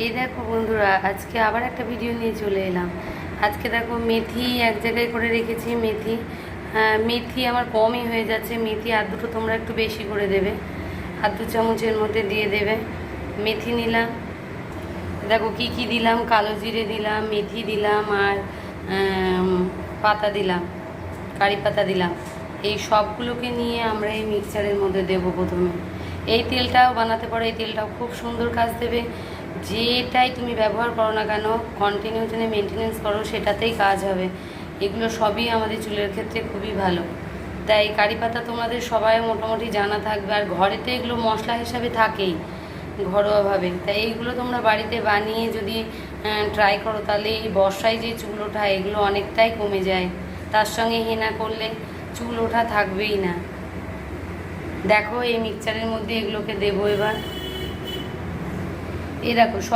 এই দেখো বন্ধুরা, আজকে আবার একটা ভিডিও নিয়ে চলে এলাম। আজকে দেখো মেথি এক জায়গায় করে রেখেছি। মেথি আমার কমই হয়ে যাচ্ছে। মেথি আর দুটো তোমরা একটু বেশি করে দেবে, আর 2 চামচের মধ্যে দিয়ে দেবে। মেথি নিলাম, দেখো কি কি দিলাম, কালো জিরে দিলাম, মেথি দিলাম, আর পাতা দিলাম, কারি পাতা দিলাম। এই সবগুলোকে নিয়ে আমরা এই মিক্সচারের মধ্যে দেব প্রথমে। এই তেলটাও বানাতে পারো, এই তেলটাও খুব সুন্দর কাজ দেবে। যেটাই তুমি ব্যবহার করো না কেন, কন্টিনিউ যদি মেনটেনেন্স করো সেটাতেই কাজ হবে। এগুলো সবই আমাদের চুলের ক্ষেত্রে খুবই ভালো। তাই কারি পাতা তোমাদের সবাই মোটামুটি জানা থাকবে, আর ঘরেতে এগুলো মশলা হিসাবে থাকেই ঘরোয়াভাবে। তাই এইগুলো তোমরা বাড়িতে বানিয়ে যদি ট্রাই করো, তাহলে এই বর্ষায় যে চুল ওঠা এগুলো অনেকটাই কমে যায়। তার সঙ্গে হেনা করলে চুল ওঠা থাকবেই না। দেখো এই মিক্সচারের মধ্যে এগুলোকে দেবো এবার। এই দেখো সব